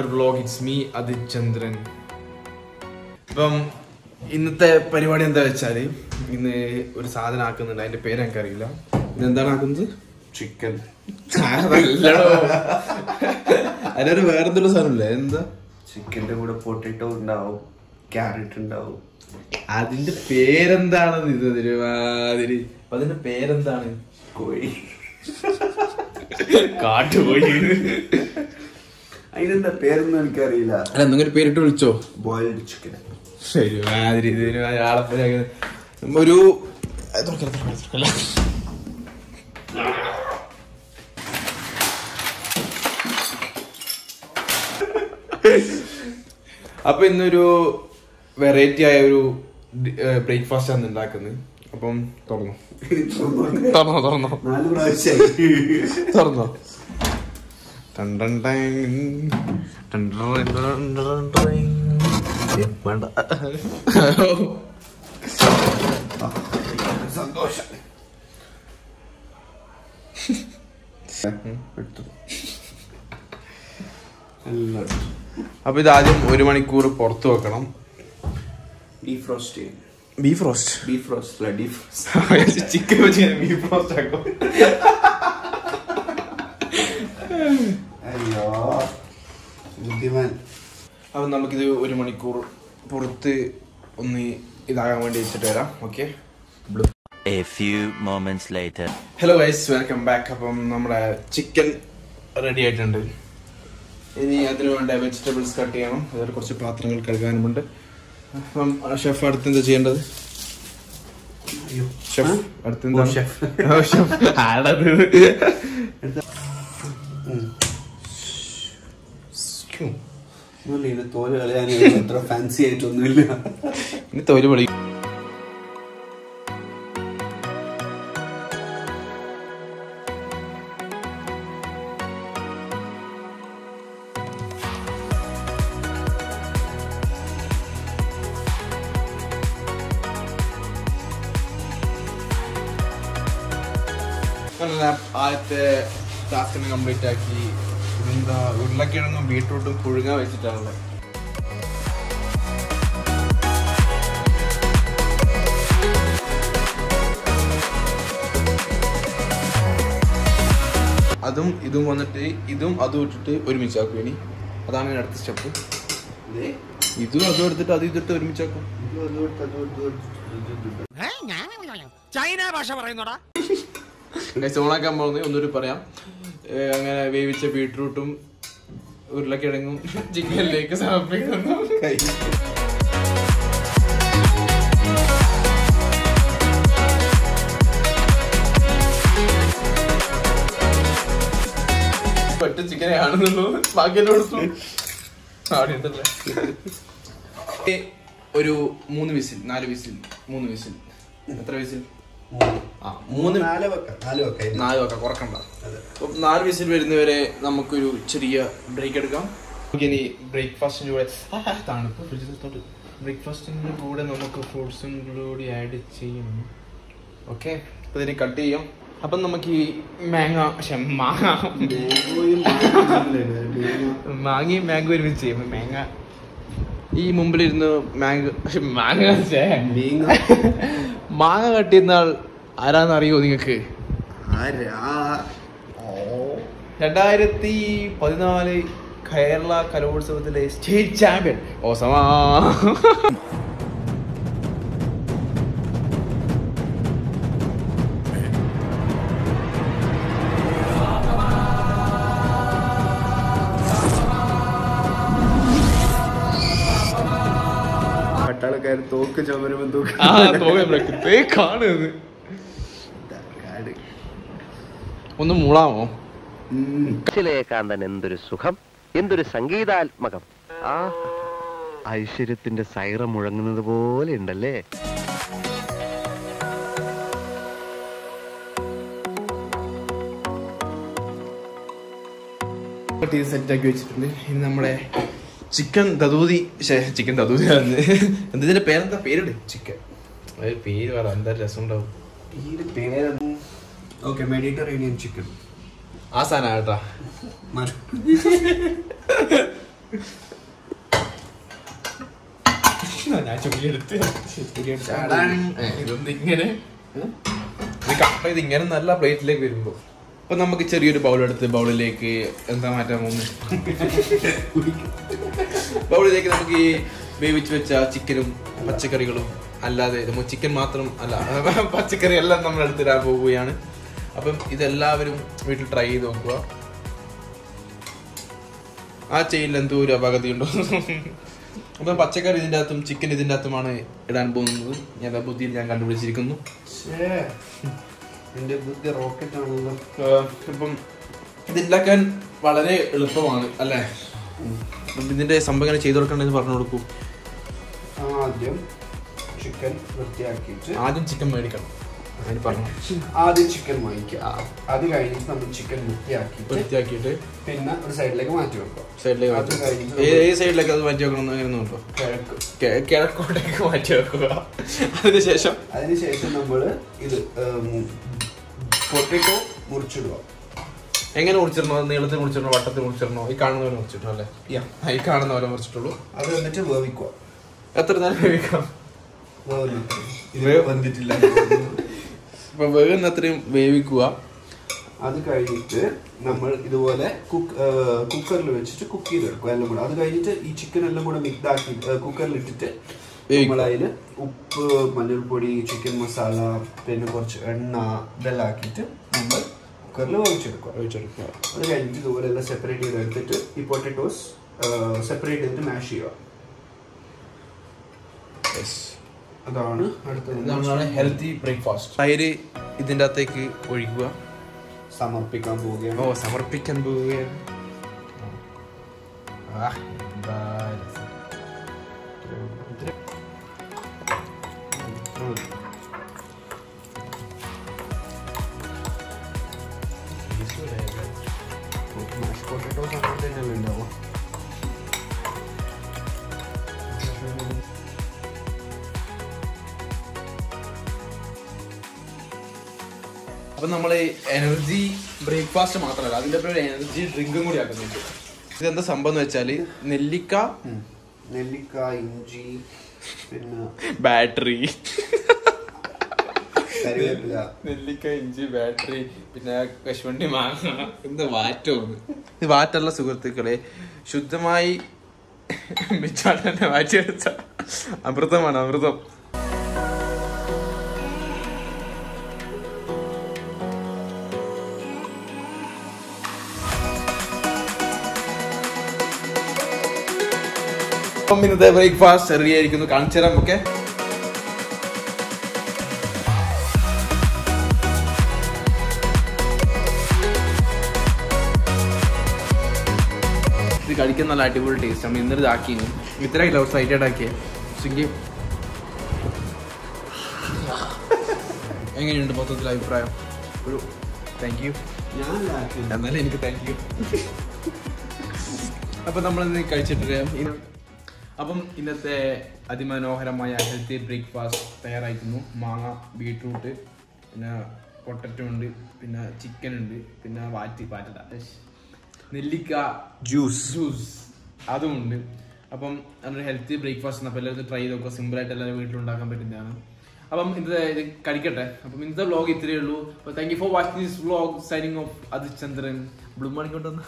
another vlog. It's me, Adit Chandran. ഇപ്പം ഇന്നത്തെ പരിപാടി എന്താ വെച്ചാൽ ഇന്ന് ഒരു സാധനം ആക്കുന്നുണ്ട്. അതിന്റെ പേര് എനിക്കറിയില്ല. ഇതെന്താണ് ആക്കുന്നത്? ചിക്കൻ. അതിനൊരു വേറെന്തൊരു സാധനമില്ലേ? എന്താ? ചിക്കൻ്റെ കൂടെ പൊട്ടറ്റോ ഉണ്ടാവും, ക്യാരറ്റ് ഉണ്ടാവും. അതിന്റെ പേരെന്താണെന്ന് ഇതിരുമാതിരി. അപ്പൊ അതിന്റെ പേരെന്താണ്? കോഴി. കാട്ടുകോഴി. അതിനെന്താ പേരൊന്നും എനിക്കറിയില്ല. അല്ല, എന്തെങ്കിലും പേരിട്ട് വിളിച്ചോ? Boiled chicken. ശരി, മാതിരി ഒരു അപ്പൊ ഇന്നൊരു വെറൈറ്റി ആയ ഒരു ബ്രേക്ക്ഫാസ്റ്റ് ആണ് ഉണ്ടാക്കുന്നത്. അപ്പം തുറന്നോ 4 പ്രാവശ്യമായി തുറന്നോ. വേണ്ട, സന്തോഷം. അപ്പൊ ഇത് ആദ്യം 1 മണിക്കൂർ പുറത്ത് വെക്കണം. Beef roast. Beef roast? Beef roast അല്ല, ഡീപ് റോസ്റ്റ്. ചിക്കൻ വെച്ച് ബീഫ് റോസ്റ്റ് ആക്കും. അയ്യോ ബുദ്ധിമാൻ. അപ്പൊ നമുക്കിത് 1 മണിക്കൂർ പുറത്ത് ഒന്ന് ഇതാകാൻ വേണ്ടി വെച്ചിട്ട് വരാം. Okay. A few moments later. Hello guys, welcome back. അപ്പം നമ്മുടെ ചിക്കൻ റെഡി ആയിട്ടുണ്ട്. ഇനി അതിന് വേണ്ട വെജിറ്റബിൾസ് കട്ട് ചെയ്യണം. അതിൽ കുറച്ച് പാത്രങ്ങൾ കഴുകാനുമുണ്ട്. അപ്പം ഷെഫ് അടുത്ത് എന്താ ചെയ്യേണ്ടത്? ഷെഫ് അടുത്ത് എന്താ? തോല് കളയാൻ അത്ര ഫാൻസി ആയിട്ടൊന്നുമില്ല. ഇനി തോല് പൊളി. ആദ്യത്തെ ടാസ്കിന് കംപ്ലീറ്റ് ആക്കി. ഇതെന്താ, ഉരുളക്കിഴങ്ങും ബീട്രൂട്ടും പുഴുങ്ങാൻ വെച്ചിട്ടാണല്ലോ. അതും ഇതും വന്നിട്ട് ഇതും അതും ഇട്ടിട്ട് ഒരുമിച്ചാക്കും. ഇനി അതാണ് അടുത്ത സ്റ്റെപ്പ്. ഇതും അതും എടുത്തിട്ട് അത് ഇതിട്ട് ഒരുമിച്ചാക്കും. ചൈന ഭാഷ പറയുന്നോടാ. ഓണാക്കാൻ പോകുന്നത് ഒന്നുകൂടി പറയാം. അങ്ങനെ വേവിച്ച ബീട്രൂട്ടും ഉരുളക്കിഴങ്ങും ചിക്കനിലേക്ക് സമർപ്പിക്കുന്നു. ഒറ്റ ചിക്കനെ കാണുന്നുള്ളൂ, ബാക്കിയെല്ലാം കൊടുത്തു. അവിടെ ഉണ്ടല്ലേ ഒരു 3 വിസിൽ 4 വിസിൽ 3 വിസിൽ. എത്ര വിസിൽ? 4 വെക്കാം, കുറക്കണ്ട. 4 വിസിൽ വരുന്നവരെ നമുക്കൊരു ചെറിയ ബ്രേക്ക് എടുക്കാം. ഇനി ബ്രേക്ക്ഫാസ്റ്റിന്റെ കൂടെ തണുപ്പ് ബ്രേക്ക്ഫാസ്റ്റിന്റെ കൂടെ നമുക്ക് ഫ്രൂട്ട്സും കൂടി ആഡ് ചെയ്യണം. ഓക്കെ, അപ്പൊ ഇതിനെ കട്ട് ചെയ്യാം. അപ്പം നമുക്ക് ഈ മാങ്ങയും മാംഗോ ഒരുമിച്ച് ചെയ്യും. ഈ മുമ്പിലിരുന്ന് മാങ്ങ കട്ടിയുന്ന ആൾ ആരാന്നറിയോ നിങ്ങൾക്ക്? 2014 കേരള കലോത്സവത്തിലെ സ്റ്റേറ്റ് ചാമ്പ്യൻ ഓസമാ. പട്ടാളക്കാർ തോക്ക് ചുമരുമ്പോ കാണുന്നത് ഒന്ന് മൂളാമോ? കാന്തൻ എന്തൊരു സുഖം, എന്തൊരു സംഗീതാത്മകം. ആ ഐശ്വര്യത്തിന്റെ സൈറ മുഴങ്ങുന്നത് പോലെ ഉണ്ടല്ലേ. സെറ്റാക്കി വെച്ചിട്ടുണ്ട്. ഇനി നമ്മുടെ ചിക്കൻ തദൂതി എന്തിന്റെ പേരെന്താ? പേരുണ്ട് ചിക്കൻ. പേര് പറ, എന്താ രസം ഉണ്ടാവും. Mediterranean chicken. ആ സാധനം കേട്ടാ. ഇതൊന്നും ഇങ്ങനെ കട്ട് ചെയ്ത് ഇങ്ങനെ നല്ല പ്ലേറ്റിലേക്ക് വരുമ്പോ അപ്പൊ നമുക്ക് ചെറിയൊരു ബൗളെടുത്ത് ബൗളിലേക്ക് എന്താ മാറ്റാൻ പോകുന്നത് ബൗളിലേക്ക് നമുക്ക് ഈ വേവിച്ച് വെച്ച ചിക്കനും പച്ചക്കറികളും അല്ലാതെ ചിക്കൻ മാത്രം അല്ല പച്ചക്കറി എല്ലാം നമ്മൾ എടുത്തിടാൻ പോവുകയാണ്. അപ്പം ഇതെല്ലാവരും വീട്ടിൽ ട്രൈ ചെയ്ത് നോക്കുക. ആ ചെയിനിൽ എന്തോ ഒരു അപകതി ഉണ്ടോ. അപ്പം പച്ചക്കറി ഇതിൻ്റെ അകത്തും ചിക്കൻ ഇതിൻ്റെ അകത്തുമാണ് ഇടാൻ പോകുന്നത്. ഞാൻ ബുദ്ധിയിൽ ഞാൻ കണ്ടുപിടിച്ചിരിക്കുന്നു. ഇപ്പം ഇതുണ്ടാക്കാൻ വളരെ എളുപ്പമാണ് അല്ലേ? ഇതിന്റെ സംഭവം ചെയ്തു കൊടുക്കണ്ടെന്ന് പറഞ്ഞു കൊടുക്കൂ. ആദ്യം ചിക്കൻ മേടിക്കണം. ആദ്യം ചിക്കൻ വാങ്ങിക്കുക. അത് കഴിഞ്ഞിട്ട് നമ്മൾ ചിക്കൻ വൃത്തിയാക്കിയിട്ട് പിന്നെ ഒരു സൈഡിലേക്ക് മാറ്റി വെക്കുക. ഏത് സൈഡിലേക്ക് അത് മാറ്റി വെക്കണം അങ്ങനെയൊന്നുണ്ടോ? കിഴക്കോട്ടേക്ക് മാറ്റി വെക്കുക. അതിനുശേഷം നമ്മൾ ഇത് പൊട്ടറ്റോ മുറിച്ചിടുക. എങ്ങനെ മുറിച്ചിടണോ? നീളത്തിൽ മുറിച്ചിടണോ, വട്ടത്തിൽ മുറിച്ചിടണോ? ഈ കാണുന്ന പോലെ മുറിച്ചിടണോ അല്ലേ? ഈ കാണുന്ന പോലെ മുറിച്ചിട്ടുള്ളൂ. അത് എന്നിട്ട് വേവിക്കുക. എത്ര നേരം വേവിക്കാം? വന്നിട്ടില്ല. അപ്പൊ വേവുന്നത്രയും വേവിക്കുക. അത് കഴിഞ്ഞിട്ട് നമ്മൾ ഇതുപോലെ കുക്കറിൽ വെച്ചിട്ട് കുക്ക് ചെയ്തെടുക്കുക എല്ലാം കൂടെ. അത് കഴിഞ്ഞിട്ട് ഈ ചിക്കൻ എല്ലാം കൂടെ മിക്സ് ആക്കി കുക്കറിൽ ഇട്ടിട്ട് നമ്മൾ അതിൽ ഉപ്പ്, മഞ്ഞൾപ്പൊടി, ചിക്കൻ മസാല, പിന്നെ കുറച്ച് എണ്ണ ഇതെല്ലാം ആക്കിയിട്ട് നമ്മൾ കുക്കറിൽ വേവിച്ചെടുക്കുക. അത് കഴിഞ്ഞിട്ട് ഇതുപോലെ എല്ലാം സെപ്പറേറ്റ് ചെയ്ത് എടുത്തിട്ട് ഈ പൊട്ടറ്റോസ് സെപ്പറേറ്റ് ചെയ്തിട്ട് മാഷ് ചെയ്യുക. അതാണ് അടുത്തത് ഹെൽത്തി ബ്രേക്ക്ഫാസ്റ്റ്. തൈര് ഇതിൻ്റെ അകത്തേക്ക് ഒഴിക്കുക. സമർപ്പിക്കാൻ പോവുകയാണ്. സമർപ്പിക്കാൻ പോവുകയാണ്. പൊട്ടറ്റോസ് അങ്ങനെ തന്നെയല്ലേ ഉണ്ടാവുക. അപ്പൊ നമ്മള് എനർജി ബ്രേക്ക്ഫാസ്റ്റ് മാത്രമല്ല, അതിന്റെ പേര് എനർജി ഡ്രിങ്കും കൂടി ആക്കുന്നുണ്ട്. ഇതെന്താ സംഭവം എന്ന് വെച്ചാല് നെല്ലിക്ക, ഇഞ്ചി, പിന്നെ ബാറ്ററി, കരിവേപ്പില, നെല്ലിക്ക, ഇഞ്ചി, ബാറ്ററി, പിന്നെ കശുവണ്ടി, മാങ്ങ. എന്താ വാറ്റോന്ന്? ഇത് വാറ്റല്ല സുഹൃത്തുക്കളെ, ശുദ്ധമായി മിച്ചാട്ടന്നെ വാറ്റിയെടുത്ത അമൃതമാണ്, അമൃതം. ഇന്നത്തെ ബ്രേക്ക്ഫാസ്റ്റ് റെഡി ആയിരിക്കുന്നു. കാണിച്ചു തരാം. ഓക്കെ, ഇത് കഴിക്കാൻ നല്ല അടിപൊളി ടേസ്റ്റ് ആണ്. ഇന്നൊരു ഇതാക്കി ഇത്ര ഗ്ലൗസ് ആയിട്ട് ആക്കിയ സ്വിഗ്ഗി. എങ്ങനെയുണ്ട് മൊത്തത്തിൽ അഭിപ്രായം? ഒരു താങ്ക് യു. എന്നാലും എനിക്ക് താങ്ക് യു. അപ്പം നമ്മളിന്ന് കഴിച്ചിട്ട് അപ്പം ഇന്നത്തെ അതിമനോഹരമായ ഹെൽത്തി ബ്രേക്ക്ഫാസ്റ്റ് തയ്യാറായിരിക്കുന്നു. മാങ്ങ, ബീട്രൂട്ട്, പിന്നെ പൊട്ടറ്റോ ഉണ്ട്, പിന്നെ ചിക്കൻ ഉണ്ട്, പിന്നെ നെല്ലിക്ക ജ്യൂസ് അതും ഉണ്ട്. അപ്പം നല്ലൊരു ഹെൽത്തി ബ്രേക്ക്ഫാസ്റ്റ്. അപ്പോൾ എല്ലാവരും ട്രൈ ചെയ്ത് നോക്കുക. സിമ്പിളായിട്ട് എല്ലാവരും വീട്ടിലുണ്ടാക്കാൻ പറ്റുന്നതാണ്. അപ്പം ഇത് കഴിക്കട്ടെ. അപ്പം ഇന്നത്തെ വ്ളോഗ് ഇത്രയേ ഉള്ളൂ. അപ്പോൾ thank you for watching this vlog. Signing off. അതിചന്ദ്രൻ ബ്ലൂം മണിക്കൊണ്ടുവന്ന്